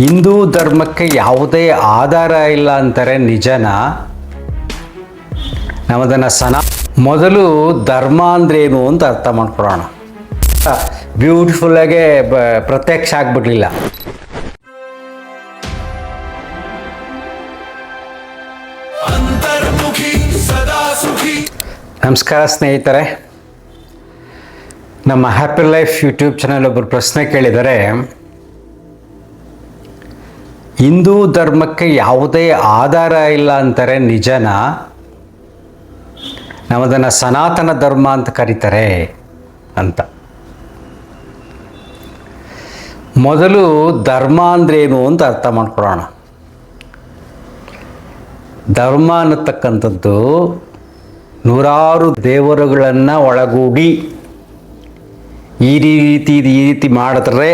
ಹಿಂದೂ ಧರ್ಮಕ್ಕೆ ಯಾವುದೇ ಆಧಾರ ಇಲ್ಲ ಅಂತಾರೆ ನಿಜನಾ? ನಮ್ಮದನ್ನು ಮೊದಲು ಧರ್ಮ ಅಂದ್ರೇನು ಅಂತ ಅರ್ಥ ಮಾಡ್ಕೊಳ್ಳೋಣ. ಬ್ಯೂಟಿಫುಲ್ಲಾಗೆ ಪ್ರತ್ಯಕ್ಷ ಆಗ್ಬಿಡ್ಲಿಲ್ಲ. ನಮಸ್ಕಾರ ಸ್ನೇಹಿತರೆ, ನಮ್ಮ ಹ್ಯಾಪಿ ಲೈಫ್ ಯೂಟ್ಯೂಬ್ ಚಾನಲ್ ಒಬ್ಬರು ಪ್ರಶ್ನೆ ಕೇಳಿದರೆ, ಹಿಂದೂ ಧರ್ಮಕ್ಕೆ ಯಾವುದೇ ಆಧಾರ ಇಲ್ಲ ಅಂತಾರೆ ನಿಜನಾ? ನಮ್ಮದನ್ನು ಸನಾತನ ಧರ್ಮ ಅಂತ ಕರೀತಾರೆ ಅಂತ. ಮೊದಲು ಧರ್ಮ ಅಂದ್ರೇನು ಅಂತ ಅರ್ಥ ಮಾಡ್ಕೊಳ್ಳೋಣ. ಧರ್ಮ ಅನ್ನತಕ್ಕಂಥದ್ದು ನೂರಾರು ದೇವರುಗಳನ್ನು ಒಳಗೂಡಿ ಈ ರೀತಿ ಮಾಡಿದ್ರೆ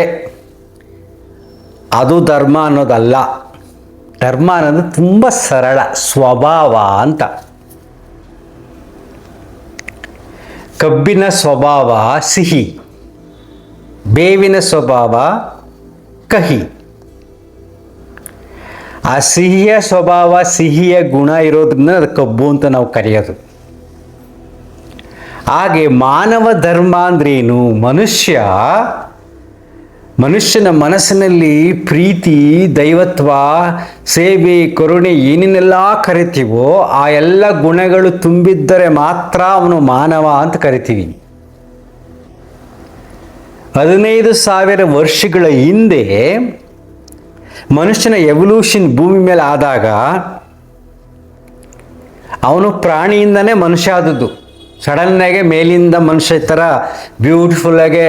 ಅದು ಧರ್ಮ ಅನ್ನೋದಲ್ಲ. ಧರ್ಮ ಅನ್ನೋದು ತುಂಬ ಸರಳ ಸ್ವಭಾವ ಅಂತ. ಕಬ್ಬಿನ ಸ್ವಭಾವ ಸಿಹಿ, ಬೇವಿನ ಸ್ವಭಾವ ಕಹಿ. ಆ ಸಿಹಿಯ ಸ್ವಭಾವ, ಸಿಹಿಯ ಗುಣ ಇರೋದ್ರಿಂದ ಅದು ಕಬ್ಬು ಅಂತ ನಾವು ಕರೆಯೋದು. ಹಾಗೆ ಮಾನವ ಧರ್ಮ ಅಂದ್ರೇನು? ಮನುಷ್ಯನ ಮನಸ್ಸಿನಲ್ಲಿ ಪ್ರೀತಿ, ದೈವತ್ವ, ಸೇವೆ, ಕರುಣೆ ಏನೇನೆಲ್ಲ ಕರಿತೀವೋ ಆ ಎಲ್ಲ ಗುಣಗಳು ತುಂಬಿದ್ದರೆ ಮಾತ್ರ ಅವನು ಮಾನವ ಅಂತ ಕರಿತೀವಿ. 15,000 ವರ್ಷಗಳ ಹಿಂದೆ ಮನುಷ್ಯನ ಎವಲ್ಯೂಷನ್ ಭೂಮಿ ಮೇಲೆ ಆದಾಗ ಅವನು ಪ್ರಾಣಿಯಿಂದನೇ ಮನುಷ್ಯ ಆದದ್ದು. ಸಡನ್ನಾಗೆ ಮೇಲಿಂದ ಮನುಷ್ಯ ಥರ ಬ್ಯೂಟಿಫುಲ್ಲಾಗೆ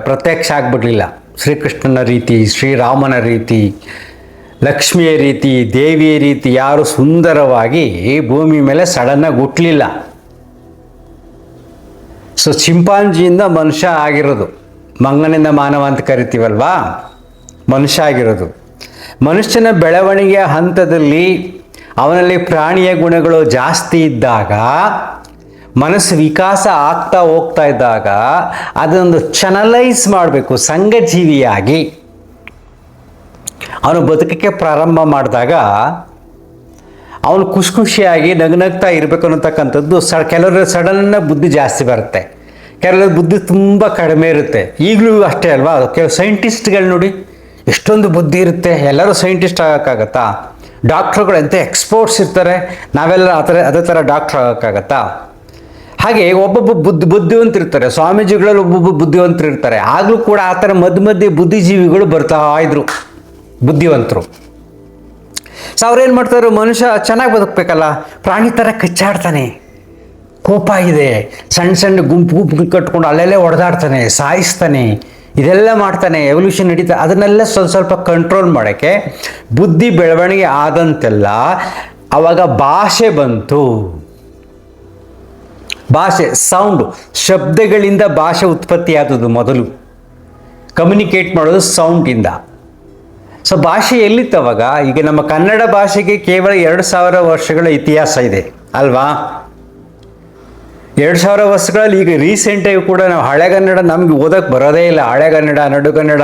ಪ್ರತ್ಯಕ್ಷ ಆಗ್ಬಿಡ್ಲಿಲ್ಲ. ಶ್ರೀಕೃಷ್ಣನ ರೀತಿ, ಶ್ರೀರಾಮನ ರೀತಿ, ಲಕ್ಷ್ಮಿಯ ರೀತಿ, ದೇವಿಯ ರೀತಿ ಯಾರು ಸುಂದರವಾಗಿ ಭೂಮಿ ಮೇಲೆ ಸಡನ್ನಾಗಿ ಹುಟ್ಟಲಿಲ್ಲ. ಸೊ ಚಿಂಪಾಂಜಿಯಿಂದ ಮನುಷ್ಯ ಆಗಿರೋದು, ಮಂಗನಿಂದ ಮಾನವ ಅಂತ ಕರಿತೀವಲ್ವಾ, ಮನುಷ್ಯ ಆಗಿರೋದು. ಮನುಷ್ಯನ ಬೆಳವಣಿಗೆಯ ಹಂತದಲ್ಲಿ ಅವನಲ್ಲಿ ಪ್ರಾಣಿಯ ಗುಣಗಳು ಜಾಸ್ತಿ ಇದ್ದಾಗ, ಮನಸ್ಸು ವಿಕಾಸ ಆಗ್ತಾ ಹೋಗ್ತಾ ಇದ್ದಾಗ ಅದೊಂದು ಚಾನಲೈಸ್ ಮಾಡಬೇಕು. ಸಂಘಜೀವಿಯಾಗಿ ಅವನು ಬದುಕಕ್ಕೆ ಪ್ರಾರಂಭ ಮಾಡಿದಾಗ ಅವನು ಖುಷಿಯಾಗಿ ನಗ್ನಗ್ತಾ ಇರಬೇಕು ಅನ್ನತಕ್ಕಂಥದ್ದು ಕೆಲವರ ಸಡನ್ನ ಬುದ್ಧಿ ಜಾಸ್ತಿ ಬರುತ್ತೆ, ಕೆಲವರ ಬುದ್ಧಿ ತುಂಬ ಕಡಿಮೆ ಇರುತ್ತೆ. ಈಗಲೂ ಅಷ್ಟೇ ಅಲ್ವಾ? ಕೆಲವು ಸೈಂಟಿಸ್ಟ್ಗಳು ನೋಡಿ ಎಷ್ಟೊಂದು ಬುದ್ಧಿ ಇರುತ್ತೆ. ಎಲ್ಲರೂ ಸೈಂಟಿಸ್ಟ್ ಆಗೋಕ್ಕಾಗತ್ತಾ? ಡಾಕ್ಟ್ರುಗಳು ಎಂಥ ಎಕ್ಸ್ಪರ್ಟ್ಸ್ ಇರ್ತಾರೆ, ನಾವೆಲ್ಲ ಅದೇ ಥರ ಡಾಕ್ಟ್ರ್ ಆಗೋಕ್ಕಾಗತ್ತಾ? ಹಾಗೆ ಒಬ್ಬೊಬ್ಬ ಬುದ್ಧಿವಂತರಿರ್ತಾರೆ, ಸ್ವಾಮೀಜಿಗಳಲ್ಲಿ ಒಬ್ಬೊಬ್ಬ ಬುದ್ಧಿವಂತರು ಇರ್ತಾರೆ. ಆಗಲೂ ಕೂಡ ಆ ಥರ ಮಧ್ಯೆ ಬುದ್ಧಿಜೀವಿಗಳು ಬರ್ತಾ ಇದ್ರು, ಬುದ್ಧಿವಂತರು. ಸೊ ಅವ್ರೇನು ಮಾಡ್ತಾರೆ, ಮನುಷ್ಯ ಚೆನ್ನಾಗಿ ಬದುಕಬೇಕಲ್ಲ, ಪ್ರಾಣಿ ಥರ ಕಚ್ಚಾಡ್ತಾನೆ, ಕೋಪ ಇದೆ, ಸಣ್ಣ ಗುಂಪು ಕಟ್ಕೊಂಡು ಅಲ್ಲೆಲ್ಲೇ ಹೊಡೆದಾಡ್ತಾನೆ, ಸಾಯಿಸ್ತಾನೆ, ಇದೆಲ್ಲ ಮಾಡ್ತಾನೆ, ಎವಲ್ಯೂಷನ್ ನಡೀತಾ. ಅದನ್ನೆಲ್ಲ ಸ್ವಲ್ಪ ಕಂಟ್ರೋಲ್ ಮಾಡೋಕ್ಕೆ ಬುದ್ಧಿ ಬೆಳವಣಿಗೆ ಆದಂತೆಲ್ಲ ಆವಾಗ ಭಾಷೆ ಬಂತು. ಭಾಷೆ, ಸೌಂಡು, ಶಬ್ದಗಳಿಂದ ಭಾಷೆ ಉತ್ಪತ್ತಿ ಆದದ್ದು. ಮೊದಲು ಕಮ್ಯುನಿಕೇಟ್ ಮಾಡೋದು ಸೌಂಡಿಂದ. ಸೊ ಭಾಷೆ ಎಲ್ಲಿತ್ತು ಅವಾಗ? ಈಗ ನಮ್ಮ ಕನ್ನಡ ಭಾಷೆಗೆ ಕೇವಲ 2,000 ವರ್ಷಗಳ ಇತಿಹಾಸ ಇದೆ ಅಲ್ವಾ? 2,000 ವರ್ಷಗಳಲ್ಲಿ ಈಗ ರೀಸೆಂಟಾಗಿ ಕೂಡ ನಾವು ಹಳೆಗನ್ನಡ ನಮ್ಗೆ ಓದಕ್ಕೆ ಬರೋದೇ ಇಲ್ಲ. ಹಳೆಗನ್ನಡ, ನಡುಗನ್ನಡ,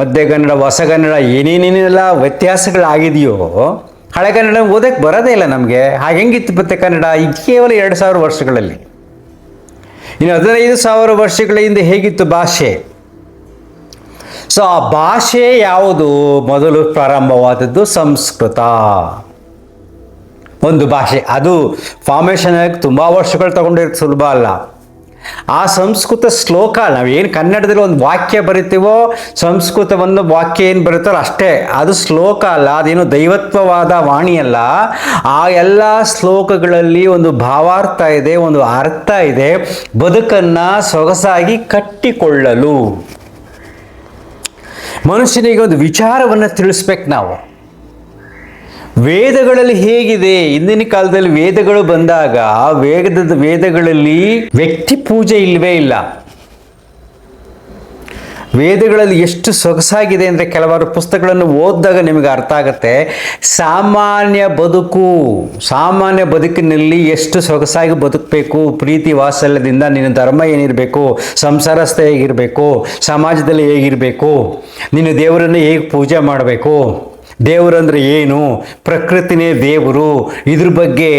ಮಧ್ಯಗನ್ನಡ, ಹೊಸಗನ್ನಡ ಏನೇನೇನೆಲ್ಲ ವ್ಯತ್ಯಾಸಗಳಾಗಿದೆಯೋ ಹಳೆಗನ್ನಡ ಓದಕ್ಕೆ ಬರೋದೇ ಇಲ್ಲ ನಮಗೆ. ಹಾಗೆ ಹೆಂಗಿತ್ತು ಮತ್ತೆ ಕನ್ನಡ? ಈಗ ಕೇವಲ 2,000 ವರ್ಷಗಳಲ್ಲಿ. ಇನ್ನು 15,000 ವರ್ಷಗಳ ಹಿಂದೆ ಹೇಗಿತ್ತು ಭಾಷೆ? ಸೊ ಆ ಭಾಷೆ ಯಾವುದು? ಮೊದಲು ಪ್ರಾರಂಭವಾದದ್ದು ಸಂಸ್ಕೃತ. ಒಂದು ಭಾಷೆ, ಅದು ಫಾರ್ಮೇಷನ್ ಆಗಿ ತುಂಬ ವರ್ಷಗಳು ತಗೊಂಡಿರೋದು ಸುಲಭ ಅಲ್ಲ. ಆ ಸಂಸ್ಕೃತ ಶ್ಲೋಕ, ನಾವೇನು ಕನ್ನಡದಲ್ಲಿ ಒಂದು ವಾಕ್ಯ ಬರಿತೀವೋ, ಸಂಸ್ಕೃತವನ್ನು ವಾಕ್ಯ ಏನು ಬರುತ್ತೋ ಅಷ್ಟೇ, ಅದು ಶ್ಲೋಕ ಅಲ್ಲ, ಅದೇನು ದೈವತ್ವವಾದ ವಾಣಿ ಅಲ್ಲ. ಆ ಎಲ್ಲ ಶ್ಲೋಕಗಳಲ್ಲಿ ಒಂದು ಭಾವಾರ್ಥ ಇದೆ, ಒಂದು ಅರ್ಥ ಇದೆ. ಬದುಕನ್ನು ಸೊಗಸಾಗಿ ಕಟ್ಟಿಕೊಳ್ಳಲು ಮನುಷ್ಯನಿಗೆ ಒಂದು ವಿಚಾರವನ್ನು ತಿಳಿಸ್ಬೇಕು ನಾವು. ವೇದಗಳಲ್ಲಿ ಹೇಗಿದೆ? ಹಿಂದಿನ ಕಾಲದಲ್ಲಿ ವೇದಗಳು ಬಂದಾಗ ವೇದಗಳಲ್ಲಿ ವ್ಯಕ್ತಿ ಪೂಜೆ ಇಲ್ಲವೇ ಇಲ್ಲ. ವೇದಗಳಲ್ಲಿ ಎಷ್ಟು ಸೊಗಸಾಗಿದೆ ಅಂದರೆ ಕೆಲವಾರು ಪುಸ್ತಕಗಳನ್ನು ಓದಿದಾಗ ನಿಮಗೆ ಅರ್ಥ ಆಗುತ್ತೆ. ಸಾಮಾನ್ಯ ಬದುಕಿನಲ್ಲಿ ಎಷ್ಟು ಸೊಗಸಾಗಿ ಬದುಕಬೇಕು, ಪ್ರೀತಿ ವಾತ್ಸಲ್ಯದಿಂದ ನಿನ್ನ ಧರ್ಮ ಏನಿರಬೇಕು, ಸಂಸಾರಸ್ಥ ಹೇಗಿರಬೇಕು, ಸಮಾಜದಲ್ಲಿ ಹೇಗಿರಬೇಕು, ನೀನು ದೇವರನ್ನು ಹೇಗೆ ಪೂಜೆ ಮಾಡಬೇಕು, ದೇವರಂದ್ರೆ ಏನು, ಪ್ರಕೃತಿನೇ ದೇವರು, ಇದ್ರ ಬಗ್ಗೆ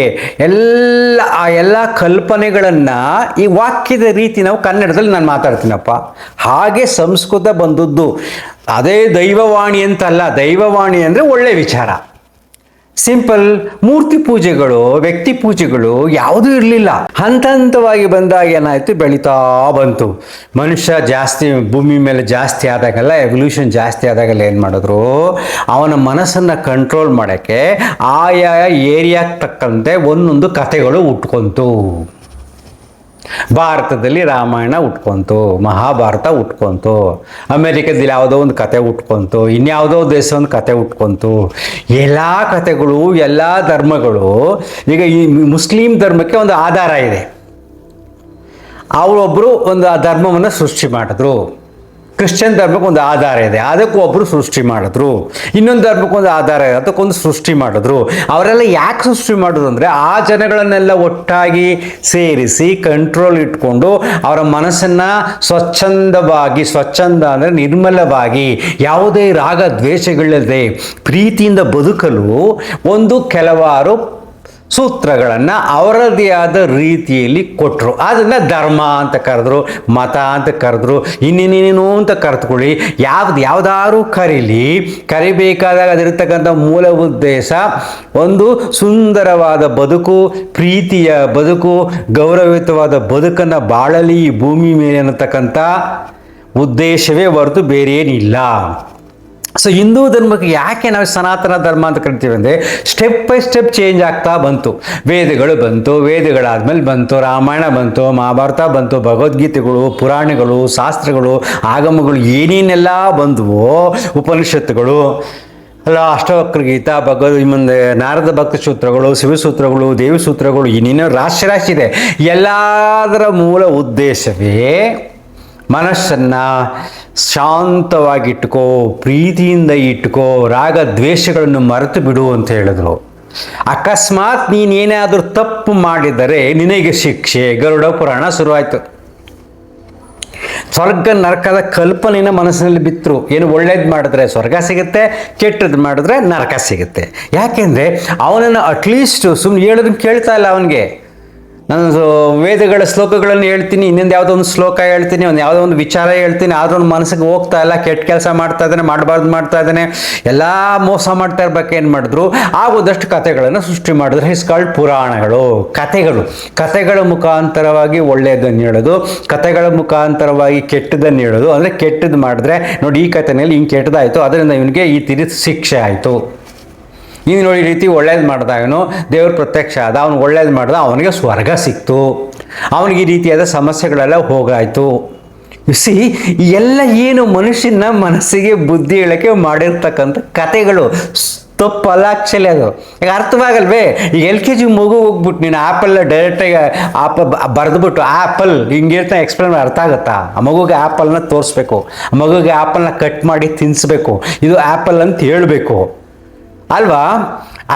ಎಲ್ಲ ಕಲ್ಪನೆಗಳನ್ನು ಈ ವಾಕ್ಯದ ರೀತಿ ನಾವು ಕನ್ನಡದಲ್ಲಿ ನಾನು ಮಾತಾಡ್ತೀನಪ್ಪ. ಹಾಗೆ ಸಂಸ್ಕೃತ ಬಂದದ್ದು. ಅದೇ ದೈವವಾಣಿ ಅಂತಲ್ಲ, ದೈವವಾಣಿ ಅಂದರೆ ಒಳ್ಳೆ ವಿಚಾರ. ಸಿಂಪಲ್. ಮೂರ್ತಿ ಪೂಜೆಗಳು, ವ್ಯಕ್ತಿ ಪೂಜೆಗಳು ಯಾವುದೂ ಇರಲಿಲ್ಲ. ಹಂತವಾಗಿ ಬಂದಾಗ ಏನಾಯಿತು, ಬೆಳೀತಾ ಬಂತು. ಮನುಷ್ಯ ಜಾಸ್ತಿ ಭೂಮಿ ಮೇಲೆ ಜಾಸ್ತಿ ಆದಾಗೆಲ್ಲ, ಎವಲ್ಯೂಷನ್ ಜಾಸ್ತಿ ಆದಾಗೆಲ್ಲ ಏನು ಮಾಡಿದ್ರು, ಅವನ ಮನಸ್ಸನ್ನು ಕಂಟ್ರೋಲ್ ಮಾಡೋಕ್ಕೆ ಆಯಾ ಏರಿಯಾಕ್ಕೆ ತಕ್ಕಂತೆ ಒಂದೊಂದು ಕಥೆಗಳು ಹುಟ್ಕೊಂತು. ಭಾರತದಲ್ಲಿ ರಾಮಾಯಣ ಹುಟ್ಕೊಂತು, ಮಹಾಭಾರತ ಹುಟ್ಕೊಂತು, ಅಮೇರಿಕದಲ್ಲಿ ಯಾವುದೋ ಒಂದು ಕತೆ ಹುಟ್ಕೊಂತು, ಇನ್ಯಾವುದೋ ದೇಶ ಒಂದು ಕತೆ ಹುಟ್ಕೊಂತು. ಎಲ್ಲ ಕಥೆಗಳು, ಎಲ್ಲ ಧರ್ಮಗಳು. ಈಗ ಈ ಮುಸ್ಲಿಂ ಧರ್ಮಕ್ಕೆ ಒಂದು ಆಧಾರ ಇದೆ. ಅವರೊಬ್ಬರು ಒಂದು ಆ ಧರ್ಮವನ್ನು ಸೃಷ್ಟಿ ಮಾಡಿದ್ರು. ಕ್ರಿಶ್ಚಿಯನ್ ಧರ್ಮಕ್ಕೆ ಒಂದು ಆಧಾರ ಇದೆ, ಅದಕ್ಕೂ ಒಬ್ಬರು ಸೃಷ್ಟಿ ಮಾಡಿದ್ರು. ಇನ್ನೊಂದು ಧರ್ಮಕ್ಕೊಂದು ಆಧಾರ ಇದೆ, ಅದಕ್ಕೊಂದು ಸೃಷ್ಟಿ ಮಾಡಿದ್ರು. ಅವರೆಲ್ಲ ಯಾಕೆ ಸೃಷ್ಟಿ ಮಾಡಿದ್ರು ಅಂದರೆ, ಆ ಜನಗಳನ್ನೆಲ್ಲ ಒಟ್ಟಾಗಿ ಸೇರಿಸಿ ಕಂಟ್ರೋಲ್ ಇಟ್ಕೊಂಡು ಅವರ ಮನಸ್ಸನ್ನು ಸ್ವಚ್ಛಂದ ಅಂದರೆ ನಿರ್ಮಲವಾಗಿ, ಯಾವುದೇ ರಾಗ ದ್ವೇಷಗಳಿಲ್ಲದೆ ಪ್ರೀತಿಯಿಂದ ಬದುಕಲು ಒಂದು ಕೆಲವಾರು ಸೂತ್ರಗಳನ್ನು ಅವರದೇ ಆದ ರೀತಿಯಲ್ಲಿ ಕೊಟ್ಟರು. ಅದನ್ನು ಧರ್ಮ ಅಂತ ಕರೆದ್ರು, ಮತ ಅಂತ ಕರೆದ್ರು, ಇನ್ನೇನೇನೇನೋ ಅಂತ ಕರೆದುಕೊಳ್ಳಿ. ಯಾವುದಾದ್ರೂ ಕರಿಬೇಕಾದಾಗ ಅದಿರ್ತಕ್ಕಂಥ ಮೂಲ ಉದ್ದೇಶ ಒಂದು ಸುಂದರವಾದ ಬದುಕು, ಪ್ರೀತಿಯ ಬದುಕು, ಗೌರವಯುತವಾದ ಬದುಕನ್ನು ಬಾಳಲಿ ಈ ಭೂಮಿ ಮೇಲೆ ಅನ್ನತಕ್ಕಂಥ ಉದ್ದೇಶವೇ ಹೊರತು ಬೇರೆ ಏನಿಲ್ಲ. ಸೊ ಹಿಂದೂ ಧರ್ಮಕ್ಕೆ ಯಾಕೆ ನಾವು ಸನಾತನ ಧರ್ಮ ಅಂತ ಕರಿತೀವಿ ಅಂದರೆ, ಸ್ಟೆಪ್ ಬೈ ಸ್ಟೆಪ್ ಚೇಂಜ್ ಆಗ್ತಾ ಬಂತು. ವೇದಗಳು ಬಂತು, ವೇದಗಳಾದ್ಮೇಲೆ ಬಂತು ರಾಮಾಯಣ ಬಂತು, ಮಹಾಭಾರತ ಬಂತು, ಭಗವದ್ಗೀತೆಗಳು, ಪುರಾಣಗಳು, ಶಾಸ್ತ್ರಗಳು, ಆಗಮಗಳು ಏನೇನೆಲ್ಲ ಬಂದವೋ, ಉಪನಿಷತ್ತುಗಳು ಅಲ್ಲ, ಅಷ್ಟವಕ್ರ ಗೀತಾ, ಮುಂದೆ ನಾರದ ಭಕ್ತ ಸೂತ್ರಗಳು, ಶಿವಸೂತ್ರಗಳು, ದೇವಿ ಸೂತ್ರಗಳು, ಇನ್ನೇನೋ ರಾಶಿ ಇದೆ. ಎಲ್ಲದರ ಮೂಲ ಉದ್ದೇಶವೇ ಮನಸ್ಸನ್ನು ಶಾಂತವಾಗಿಟ್ಕೋ, ಪ್ರೀತಿಯಿಂದ ಇಟ್ಕೋ, ರಾಗ ದ್ವೇಷಗಳನ್ನು ಮರೆತು ಬಿಡು ಅಂತ ಹೇಳಿದ್ರು. ಅಕಸ್ಮಾತ್ ನೀನೇನಾದರೂ ತಪ್ಪು ಮಾಡಿದರೆ ನಿನಗೆ ಶಿಕ್ಷೆ. ಗರುಡ ಪುರಾಣ ಶುರುವಾಯಿತು. ಸ್ವರ್ಗ ನರಕದ ಕಲ್ಪನೆನ ಮನಸ್ಸಿನಲ್ಲಿ ಬಿತ್ತರು. ಏನು ಒಳ್ಳೇದು ಮಾಡಿದ್ರೆ ಸ್ವರ್ಗ ಸಿಗುತ್ತೆ, ಕೆಟ್ಟದ್ದು ಮಾಡಿದ್ರೆ ನರಕ ಸಿಗುತ್ತೆ. ಯಾಕೆಂದರೆ ಅವನನ್ನು ಅಟ್ಲೀಸ್ಟ್ ಸುಮ್ಮನೆ ಹೇಳೋದನ್ನು ಕೇಳ್ತಾ ಇಲ್ಲ ಅವನಿಗೆ. ನಾನು ವೇದಗಳ ಶ್ಲೋಕಗಳನ್ನು ಹೇಳ್ತೀನಿ, ಇನ್ನೊಂದು ಯಾವುದೋ ಒಂದು ಶ್ಲೋಕ ಹೇಳ್ತೀನಿ, ಯಾವುದೋ ಒಂದು ವಿಚಾರ ಹೇಳ್ತೀನಿ, ಆದ್ರೂ ಒಂದು ಮನಸ್ಸಿಗೆ ಹೋಗ್ತಾ ಇಲ್ಲ, ಕೆಟ್ಟ ಕೆಲಸ ಮಾಡ್ತಾ ಇದ್ದಾನೆ, ಮಾಡಬಾರ್ದು ಮಾಡ್ತಾ ಇದ್ದಾನೆ, ಎಲ್ಲ ಮೋಸ ಮಾಡ್ತಾ ಇರ್ಬೇಕು. ಏನು ಮಾಡಿದ್ರು, ಆಗೋದಷ್ಟು ಕಥೆಗಳನ್ನು ಸೃಷ್ಟಿ ಮಾಡಿದ್ರು. ಹಿಸ್ಕಾಲ್ಡ್ ಪುರಾಣಗಳು. ಕಥೆಗಳ ಮುಖಾಂತರವಾಗಿ ಒಳ್ಳೆಯದನ್ನು ಹೇಳೋದು, ಕಥೆಗಳ ಮುಖಾಂತರವಾಗಿ ಕೆಟ್ಟದನ್ನು ಹೇಳೋದು. ಅಂದರೆ ಕೆಟ್ಟದ್ದು ಮಾಡಿದ್ರೆ ನೋಡಿ, ಈ ಕಥೆಯಲ್ಲಿ ಹಿಂಗೆ ಕೆಟ್ಟದಾಯಿತು, ಅದರಿಂದ ಇವನಿಗೆ ಈ ತಿರಿ ಶಿಕ್ಷೆ ಆಯಿತು. ನೀನು ನೋಡಿ, ಈ ರೀತಿ ಒಳ್ಳೇದು ಮಾಡಿದಾಗನು ದೇವ್ರ ಪ್ರತ್ಯಕ್ಷ ಆದ, ಅವನು ಒಳ್ಳೇದು ಮಾಡ್ದ, ಅವನಿಗೆ ಸ್ವರ್ಗ ಸಿಕ್ತು, ಅವನಿಗೆ ಈ ರೀತಿಯಾದ ಸಮಸ್ಯೆಗಳೆಲ್ಲ ಹೋಗಾಯಿತು. ಬಿಸಿ ಎಲ್ಲ ಏನು ಮನುಷ್ಯನ ಮನಸ್ಸಿಗೆ ಬುದ್ಧಿ ಹೇಳೋಕ್ಕೆ ಮಾಡಿರ್ತಕ್ಕಂಥ ಕಥೆಗಳು. ತಪ್ಪಲ್ಲ ಆ್ಯಕ್ಚುಲಿ ಅದು. ಈಗ ಅರ್ಥವಾಗಲ್ವೇ? ಈಗ LKG ಮಗು ಹೋಗ್ಬಿಟ್ಟು ನೀನು ಆ್ಯಪಲ್ ಡೈರೆಕ್ಟಾಗಿ ಬರೆದ್ಬಿಟ್ಟು ಆ್ಯಪಲ್ ಹಿಂಗಿರ್ತಾ ಎಕ್ಸ್ಪ್ಲೇನ್ ಅರ್ಥ ಆಗುತ್ತಾ? ಆ ಮಗುಗೆ ಆ್ಯಪಲ್ನ ತೋರಿಸ್ಬೇಕು, ಆ ಮಗುಗೆ ಆ್ಯಪಲ್ನ ಕಟ್ ಮಾಡಿ ತಿನ್ನಿಸ್ಬೇಕು, ಇದು ಆ್ಯಪಲ್ ಅಂತ ಹೇಳಬೇಕು ಅಲ್ವಾ?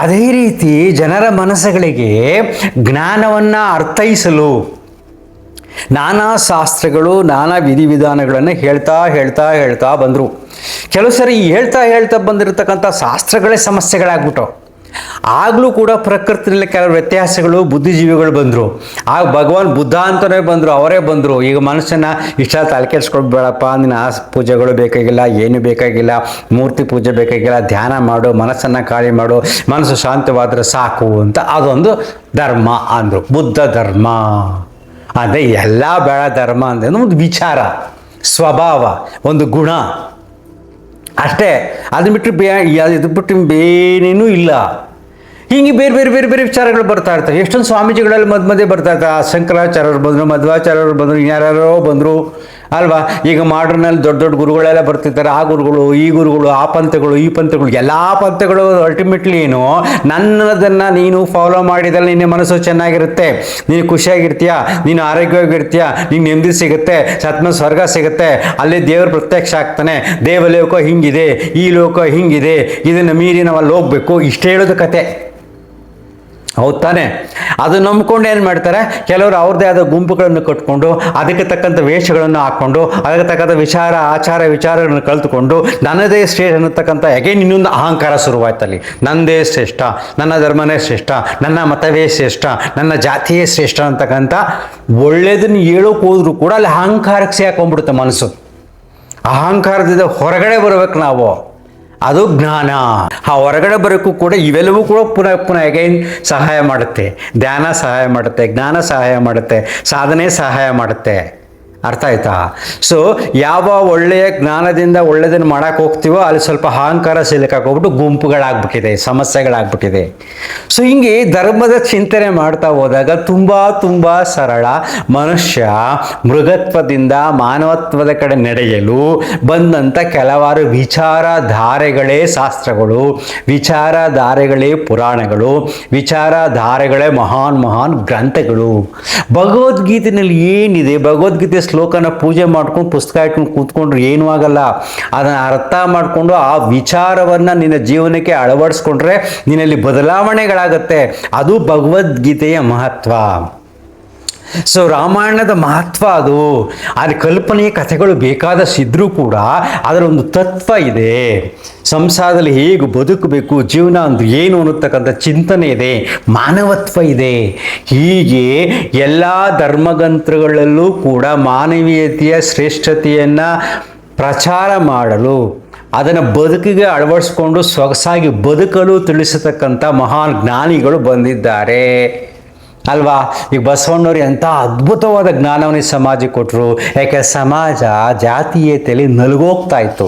ಅದೇ ರೀತಿ ಜನರ ಮನಸ್ಸುಗಳಿಗೆ ಜ್ಞಾನವನ್ನು ಅರ್ಥೈಸಲು ನಾನಾ ಶಾಸ್ತ್ರಗಳು, ನಾನಾ ವಿಧಿವಿಧಾನಗಳನ್ನು ಹೇಳ್ತಾ ಬಂದರು. ಕೆಲವು ಸರಿ ಹೇಳ್ತಾ ಬಂದಿರತಕ್ಕಂಥ ಶಾಸ್ತ್ರಗಳೇ ಸಮಸ್ಯೆಗಳಾಗ್ಬಿಟ್ಟು. ಆಗಲೂ ಕೂಡ ಪ್ರಕೃತಿಯಲ್ಲಿ ಕೆಲವು ವ್ಯತ್ಯಾಸಗಳು, ಬುದ್ಧಿಜೀವಿಗಳು ಬಂದರು. ಆಗ ಭಗವಾನ್ ಬುದ್ಧ ಅಂತಲೇ ಬಂದರು, ಅವರೇ ಬಂದರು. ಈಗ ಮನುಷ್ಯನ ಇಷ್ಟ ತಲೆ ಕೆಡಿಸ್ಕೊಳ್ಬೇಡಪ್ಪ, ನಿನ್ನ ಆ ಪೂಜೆಗಳು ಬೇಕಾಗಿಲ್ಲ, ಏನು ಬೇಕಾಗಿಲ್ಲ, ಮೂರ್ತಿ ಪೂಜೆ ಬೇಕಾಗಿಲ್ಲ, ಧ್ಯಾನ ಮಾಡು, ಮನಸ್ಸನ್ನು ಖಾಲಿ ಮಾಡು, ಮನಸ್ಸು ಶಾಂತವಾದರೆ ಸಾಕು ಅಂತ ಅದೊಂದು ಧರ್ಮ ಅಂದರು. ಬುದ್ಧ ಧರ್ಮ ಅಂದರೆ ಎಲ್ಲ ಬೇಡ. ಧರ್ಮ ಅಂದರೆ ಒಂದು ವಿಚಾರ, ಸ್ವಭಾವ, ಒಂದು ಗುಣ ಅಷ್ಟೇ. ಅದನ್ನ ಬಿಟ್ಟು ಬೇರೇನೂ ಇಲ್ಲ. ಹೀಗೆ ಬೇರೆ ವಿಚಾರಗಳು ಬರ್ತಾ ಇರ್ತವೆ. ಎಷ್ಟೊಂದು ಸ್ವಾಮೀಜಿಗಳಲ್ಲಿ ಮಧ್ಯೆ ಬರ್ತಾ ಇರ್ತಾರೆ. ಶಂಕರಾಚಾರ್ಯರು ಬಂದರು, ಮಧ್ವಾಚಾರ್ಯರು ಬಂದರು, ಇನ್ಯಾರ್ಯಾರೋ ಬಂದರು. ಅಲ್ವಾ? ಈಗ ಮಾಡ್ರನಲ್ಲಿ ದೊಡ್ಡ ದೊಡ್ಡ ಗುರುಗಳೆಲ್ಲ ಬರ್ತಿರ್ತಾರೆ, ಆ ಗುರುಗಳು ಈ ಗುರುಗಳು ಆ ಪಂಥಗಳು ಈ ಪಂಥಗಳು ಎಲ್ಲ ಪಂಥಗಳು ಅಲ್ಟಿಮೇಟ್ಲಿ ಏನು, ನನ್ನದನ್ನು ನೀನು ಫಾಲೋ ಮಾಡಿದಲ್ಲಿ ನಿನ್ನ ಮನಸ್ಸು ಚೆನ್ನಾಗಿರುತ್ತೆ, ನೀನು ಖುಷಿಯಾಗಿರ್ತೀಯ, ನೀನು ಆರೋಗ್ಯವಾಗಿರ್ತೀಯ, ನೀನು ನೆಮ್ಮದಿ ಸಿಗುತ್ತೆ, ಸತ್ಮ ಸ್ವರ್ಗ ಸಿಗುತ್ತೆ, ಅಲ್ಲಿ ದೇವರು ಪ್ರತ್ಯಕ್ಷ ಆಗ್ತಾನೆ, ದೇವಲೋಕ ಹಿಂಗಿದೆ, ಈ ಲೋಕ ಹಿಂಗಿದೆ, ಇದನ್ನು ಮೀರಿ ನಾವು ಅಲ್ಲಿ ಹೋಗ್ಬೇಕು, ಇಷ್ಟೇ ಹೇಳೋದು ಕತೆ. ಹೌದು ತಾನೆ? ಅದು ನಂಬ್ಕೊಂಡು ಏನು ಮಾಡ್ತಾರೆ, ಕೆಲವರು ಅವ್ರದ್ದೇ ಆದ ಗುಂಪುಗಳನ್ನು ಕಟ್ಕೊಂಡು ಅದಕ್ಕೆ ತಕ್ಕಂಥ ವೇಷಗಳನ್ನು ಹಾಕ್ಕೊಂಡು ಅದಕ್ಕೆ ತಕ್ಕಂಥ ಆಚಾರ ವಿಚಾರಗಳನ್ನು ಕಲ್ತ್ಕೊಂಡು ನನ್ನದೇ ಶ್ರೇಷ್ಠ ಅನ್ನತಕ್ಕಂಥ ಅಗೇನ್ ಇನ್ನೊಂದು ಅಹಂಕಾರ ಶುರುವಾಯ್ತಲ್ಲಿ. ನನ್ನದೇ ಶ್ರೇಷ್ಠ, ನನ್ನ ಧರ್ಮನೇ ಶ್ರೇಷ್ಠ, ನನ್ನ ಮತವೇ ಶ್ರೇಷ್ಠ, ನನ್ನ ಜಾತಿಯೇ ಶ್ರೇಷ್ಠ ಅಂತಕ್ಕಂಥ ಒಳ್ಳೆಯದನ್ನು ಹೇಳೋಕೆ ಹೋದ್ರೂ ಕೂಡ ಅಲ್ಲಿ ಅಹಂಕಾರಕ್ಕೆ ಸೇರ್ಕೊಂಡ್ಬಿಡುತ್ತೆ ಮನಸ್ಸು. ಅಹಂಕಾರದಿಂದ ಹೊರಗಡೆ ಬರ್ಬೇಕು ನಾವು, ಅದು ಜ್ಞಾನ. ಆ ಹೊರಗಡೆ ಬರೋಕ್ಕೂ ಕೂಡ ಇವೆಲ್ಲವೂ ಕೂಡ ಪುನಃ ಪುನಃ ಅಗೈನ್ ಸಹಾಯ ಮಾಡುತ್ತೆ. ಧ್ಯಾನ ಸಹಾಯ ಮಾಡುತ್ತೆ, ಜ್ಞಾನ ಸಹಾಯ ಮಾಡುತ್ತೆ, ಸಾಧನೆ ಸಹಾಯ ಮಾಡುತ್ತೆ. ಅರ್ಥ ಆಯ್ತಾ? ಸೊ ಯಾವ ಒಳ್ಳೆಯ ಜ್ಞಾನದಿಂದ ಒಳ್ಳೆಯದನ್ನು ಮಾಡೋಕ್ಕೆ ಹೋಗ್ತೀವೋ ಅಲ್ಲಿ ಸ್ವಲ್ಪ ಅಹಂಕಾರ ಸಿಲುಕಾಕೋಗ್ಬಿಟ್ಟು ಗುಂಪುಗಳಾಗ್ಬಿಟ್ಟಿದೆ, ಸಮಸ್ಯೆಗಳಾಗ್ಬಿಟ್ಟಿದೆ. ಸೊ ಹಿಂಗೆ ಧರ್ಮದ ಚಿಂತನೆ ಮಾಡ್ತಾ ಹೋದಾಗ ತುಂಬ ಸರಳ, ಮನುಷ್ಯ ಮೃಗತ್ವದಿಂದ ಮಾನವತ್ವದ ಕಡೆ ನಡೆಯಲು ಬಂದಂಥ ಕೆಲವಾರು ವಿಚಾರಧಾರೆಗಳೇ ಶಾಸ್ತ್ರಗಳು, ವಿಚಾರಧಾರೆಗಳೇ ಪುರಾಣಗಳು, ವಿಚಾರಧಾರೆಗಳೇ ಮಹಾನ್ ಗ್ರಂಥಗಳು. ಭಗವದ್ಗೀತೆಯಲ್ಲಿ ಏನಿದೆ, ಭಗವದ್ಗೀತೆ ಶ್ಲೋಕನ ಪೂಜೆ ಮಾಡ್ಕೊಂಡು ಪುಸ್ತಕ ಇಟ್ಕೊಂಡು ಕೂತ್ಕೊಂಡ್ರೆ ಏನೂ ಆಗಲ್ಲ. ಅದನ್ನು ಅರ್ಥ ಮಾಡಿಕೊಂಡು ಆ ವಿಚಾರವನ್ನು ನಿನ್ನ ಜೀವನಕ್ಕೆ ಅಳವಡಿಸ್ಕೊಂಡ್ರೆ ನಿನ್ನಲ್ಲಿ ಬದಲಾವಣೆಗಳಾಗತ್ತೆ. ಅದು ಭಗವದ್ಗೀತೆಯ ಮಹತ್ವ. ಸೊ ರಾಮಾಯಣದ ಮಹತ್ವ ಅದು. ಅಲ್ಲಿ ಕಲ್ಪನೆಯ ಕಥೆಗಳು ಬೇಕಾದಷ್ಟಿದ್ರೂ ಕೂಡ ಅದರ ಒಂದು ತತ್ವ ಇದೆ. ಸಂಸಾರದಲ್ಲಿ ಹೇಗೆ ಬದುಕಬೇಕು, ಜೀವನ ಅಂದ್ರೆ ಏನು ಅನ್ನತಕ್ಕಂಥ ಚಿಂತನೆ ಇದೆ, ಮಾನವತ್ವ ಇದೆ. ಹೀಗೆ ಎಲ್ಲ ಧರ್ಮಗ್ರಂಥಗಳಲ್ಲೂ ಕೂಡ ಮಾನವೀಯತೆಯ ಶ್ರೇಷ್ಠತೆಯನ್ನು ಪ್ರಚಾರ ಮಾಡಲು, ಅದನ್ನು ಬದುಕಿಗೆ ಅಳವಡಿಸ್ಕೊಂಡು ಸೊಗಸಾಗಿ ಬದುಕಲು ತಿಳಿಸತಕ್ಕಂಥ ಮಹಾನ್ ಜ್ಞಾನಿಗಳು ಬಂದಿದ್ದಾರೆ ಅಲ್ವಾ? ಈಗ ಬಸವಣ್ಣವ್ರು ಎಂಥ ಅದ್ಭುತವಾದ ಜ್ಞಾನವನ್ನು ಸಮಾಜಕ್ಕೆ ಕೊಟ್ಟರು. ಯಾಕೆ ಸಮಾಜ ಜಾತೀಯತೆಯಲ್ಲಿ ನಲುಗೋಗ್ತಾ ಇತ್ತು.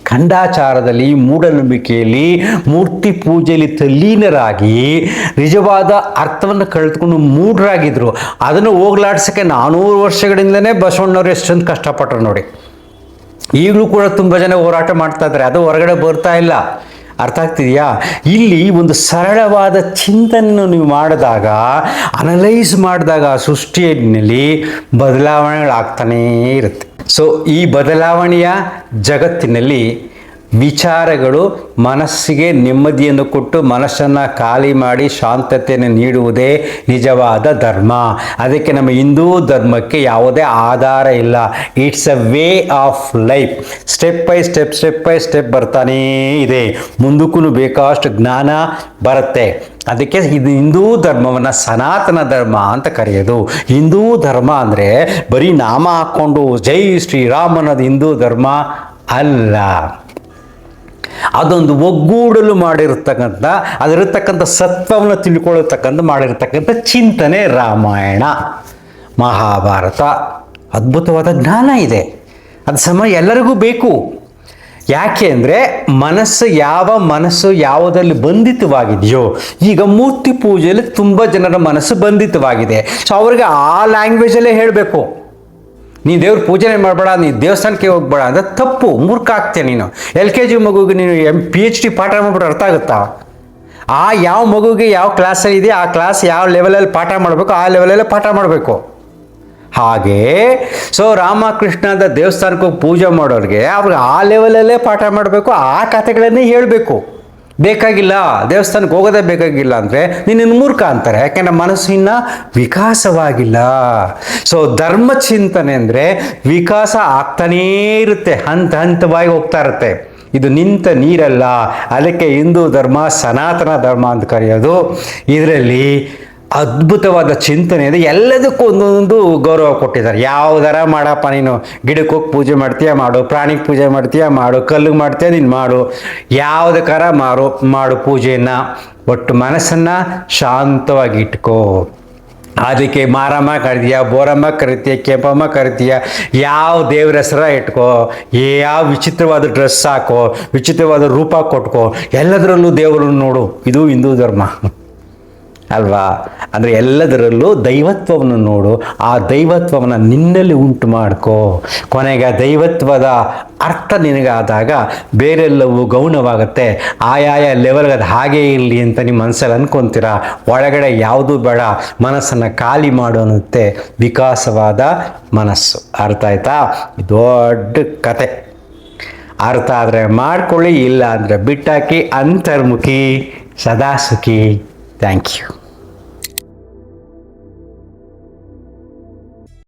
ಖಂಡಾಚಾರದಲ್ಲಿ, ಮೂಢನಂಬಿಕೆಯಲ್ಲಿ, ಮೂರ್ತಿ ಪೂಜೆಯಲ್ಲಿ ತಲ್ಲೀನರಾಗಿ ನಿಜವಾದ ಅರ್ಥವನ್ನು ಕಳೆದುಕೊಂಡು ಮೂಢರಾಗಿದ್ದರು. ಅದನ್ನು ಹೋಗ್ಲಾಡ್ಸೋಕ್ಕೆ 400 ವರ್ಷಗಳಿಂದಲೇ ಬಸವಣ್ಣವ್ರು ಎಷ್ಟೊಂದು ಕಷ್ಟಪಟ್ಟರು ನೋಡಿ. ಈಗಲೂ ಕೂಡ ತುಂಬ ಜನ ಹೋರಾಟ ಮಾಡ್ತಾ ಇದ್ದಾರೆ, ಅದು ಹೊರಗಡೆ ಬರ್ತಾ ಇಲ್ಲ. ಅರ್ಥ ಆಗ್ತಿದೆಯಾ? ಇಲ್ಲಿ ಒಂದು ಸರಳವಾದ ಚಿಂತನೆಯನ್ನು ನೀವು ಮಾಡಿದಾಗ, ಅನಲೈಸ್ ಮಾಡಿದಾಗ ಸೃಷ್ಟಿಯಲ್ಲಿ ಬದಲಾವಣೆಗಳಾಗ್ತಾನೇ ಇರುತ್ತೆ. ಸೊ ಈ ಬದಲಾವಣೆಯ ಜಗತ್ತಿನಲ್ಲಿ ವಿಚಾರಗಳು ಮನಸ್ಸಿಗೆ ನೆಮ್ಮದಿಯನ್ನು ಕೊಟ್ಟು ಮನಸ್ಸನ್ನು ಖಾಲಿ ಮಾಡಿ ಶಾಂತತೆಯನ್ನು ನೀಡುವುದೇ ನಿಜವಾದ ಧರ್ಮ. ಅದಕ್ಕೆ ನಮ್ಮ ಹಿಂದೂ ಧರ್ಮಕ್ಕೆ ಯಾವುದೇ ಆಧಾರ ಇಲ್ಲ. It's a way of life. Step by step ಬರ್ತಾನೇ ಇದೆ. ಮುಂದಕ್ಕೂ ಬೇಕಾಷ್ಟು ಜ್ಞಾನ ಬರುತ್ತೆ. ಅದಕ್ಕೆ ಇದು ಹಿಂದೂ ಧರ್ಮವನ್ನು ಸನಾತನ ಧರ್ಮ ಅಂತ ಕರೆಯೋದು. ಹಿಂದೂ ಧರ್ಮ ಅಂದರೆ ಬರೀ ನಾಮ ಹಾಕ್ಕೊಂಡು ಜೈ ಶ್ರೀರಾಮ್ ಅನ್ನೋದು ಹಿಂದೂ ಧರ್ಮ ಅಲ್ಲ. ಅದೊಂದು ಒಗ್ಗೂಡಲು ಮಾಡಿರ್ತಕ್ಕಂಥ, ಅದರತಕ್ಕಂಥ ಸತ್ವವನ್ನು ತಿಳ್ಕೊಳ್ಳತಕ್ಕಂಥ ಮಾಡಿರ್ತಕ್ಕಂಥ ಚಿಂತನೆ ರಾಮಾಯಣ, ಮಹಾಭಾರತ. ಅದ್ಭುತವಾದ ಜ್ಞಾನ ಇದೆ. ಅದು ಎಲ್ಲರಿಗೂ ಬೇಕು. ಯಾಕೆ ಅಂದರೆ ಮನಸ್ಸು ಯಾವುದರಲ್ಲಿ ಬಂಧಿತವಾಗಿದೆಯೋ, ಈಗ ಮೂರ್ತಿ ಪೂಜೆಯಲ್ಲಿ ತುಂಬ ಜನರ ಮನಸ್ಸು ಬಂಧಿತವಾಗಿದೆ. ಸೊ ಅವ್ರಿಗೆ ಆ ಲ್ಯಾಂಗ್ವೇಜಲ್ಲೇ ಹೇಳಬೇಕು, ನೀನು ದೇವ್ರ ಪೂಜೆನೇ ಮಾಡಬೇಡ, ನೀನು ದೇವಸ್ಥಾನಕ್ಕೆ ಹೋಗ್ಬೇಡ ಅಂದರೆ ತಪ್ಪು, ಮೂರ್ಖ ಆಗ್ತೀಯ ನೀನು. LKG ಮಗುವಿಗೆ ನೀನು PhD ಪಾಠ ಮಾಡ್ಬಿಟ್ರೆ ಅರ್ಥ ಆಗುತ್ತಾ? ಆ ಯಾವ ಮಗುವಿಗೆ ಯಾವ ಕ್ಲಾಸಲ್ಲಿ ಇದೆ, ಆ ಕ್ಲಾಸ್ ಯಾವ ಲೆವೆಲಲ್ಲಿ ಪಾಠ ಮಾಡಬೇಕು, ಆ ಲೆವೆಲಲ್ಲೇ ಪಾಠ ಮಾಡಬೇಕು. ಹಾಗೆ ಸೊ ರಾಮಕೃಷ್ಣದ ದೇವಸ್ಥಾನಕ್ಕೆ ಹೋಗಿ ಪೂಜೆ ಮಾಡೋರಿಗೆ ಅವ್ರಿಗೆ ಆ ಲೆವೆಲಲ್ಲೇ ಪಾಠ ಮಾಡಬೇಕು, ಆ ಕಥೆಗಳನ್ನೇ ಹೇಳಬೇಕು. ಬೇಕಾಗಿಲ್ಲ, ದೇವಸ್ಥಾನಕ್ಕೆ ಹೋಗೋದೇ ಬೇಕಾಗಿಲ್ಲ ಅಂದರೆ ನೀನು ಮೂರ್ಖ ಅಂತಾರೆ. ಯಾಕೆಂದರೆ ಮನಸ್ಸು ಇನ್ನೂ ವಿಕಾಸವಾಗಿಲ್ಲ. ಸೊ ಧರ್ಮ ಚಿಂತನೆ ಅಂದರೆ ವಿಕಾಸ ಆಗ್ತಾನೇ ಇರುತ್ತೆ, ಹಂತವಾಗಿ ಹೋಗ್ತಾ ಇರುತ್ತೆ. ಇದು ನಿಂತ ನೀರಲ್ಲ. ಅದಕ್ಕೆ ಹಿಂದೂ ಧರ್ಮ ಸನಾತನ ಧರ್ಮ ಅಂತ ಕರೆಯೋದು. ಇದರಲ್ಲಿ ಅದ್ಭುತವಾದ ಚಿಂತನೆ ಇದೆ. ಎಲ್ಲದಕ್ಕೂ ಒಂದೊಂದು ಗೌರವ ಕೊಟ್ಟಿದ್ದಾರೆ. ಯಾವುದರ ಮಾಡಪ್ಪ, ನೀನು ಗಿಡಕ್ಕೆ ಹೋಗಿ ಪೂಜೆ ಮಾಡ್ತೀಯ ಮಾಡು, ಪ್ರಾಣಿಗೆ ಪೂಜೆ ಮಾಡ್ತೀಯ ಮಾಡು, ಕಲ್ಲಿಗೆ ಮಾಡ್ತೀಯ ನೀನು ಮಾಡು, ಯಾವುದಕ್ಕಾರ ಮಾಡು ಪೂಜೆಯನ್ನು. ಒಟ್ಟು ಮನಸ್ಸನ್ನು ಶಾಂತವಾಗಿ ಇಟ್ಕೋ. ಅದಕ್ಕೆ ಮಾರಮ್ಮ ಕರಿತೀಯ, ಬೋರಮ್ಮ ಕರಿತೀಯ, ಕೆಂಪಮ್ಮ ಕರಿತೀಯ, ಯಾವ ದೇವ್ರ ಹೆಸರ ಇಟ್ಕೋ, ಯಾವ ವಿಚಿತ್ರವಾದ ಡ್ರೆಸ್ ಹಾಕೋ, ವಿಚಿತ್ರವಾದ ರೂಪ ಕೊಟ್ಕೋ, ಎಲ್ಲದರಲ್ಲೂ ದೇವರನ್ನು ನೋಡು. ಇದು ಹಿಂದೂ ಧರ್ಮ. ಅಲ್ವಾ? ಅಂದರೆ ಎಲ್ಲದರಲ್ಲೂ ದೈವತ್ವವನ್ನು ನೋಡು, ಆ ದೈವತ್ವವನ್ನು ನಿನ್ನಲ್ಲಿ ಉಂಟು ಮಾಡ್ಕೋ. ಕೊನೆಗೆ ಆ ದೈವತ್ವದ ಅರ್ಥ ನಿನಗಾದಾಗ ಬೇರೆಲ್ಲವೂ ಗೌಣವಾಗುತ್ತೆ. ಆಯಾಯ ಲೆವೆಲ್ಗೆ ಅದು ಹಾಗೇ ಇರಲಿ ಅಂತ ನಿಮ್ಮ ಮನಸ್ಸಲ್ಲಿ ಅಂದ್ಕೊತೀರ. ಒಳಗಡೆ ಯಾವುದೂ ಬೇಡ, ಮನಸ್ಸನ್ನು ಖಾಲಿ ಮಾಡು ಅನ್ನುತ್ತೆ ವಿಕಾಸವಾದ ಮನಸ್ಸು. ಅರ್ಥ ಆಯ್ತಾ? ದೊಡ್ಡ ಕತೆ. ಅರ್ಥ ಆದರೆ ಮಾಡ್ಕೊಳ್ಳಿ, ಇಲ್ಲ ಅಂದರೆ ಬಿಟ್ಟಾಕಿ. ಅಂತರ್ಮುಖಿ ಸದಾ ಸುಖಿ. Thank you.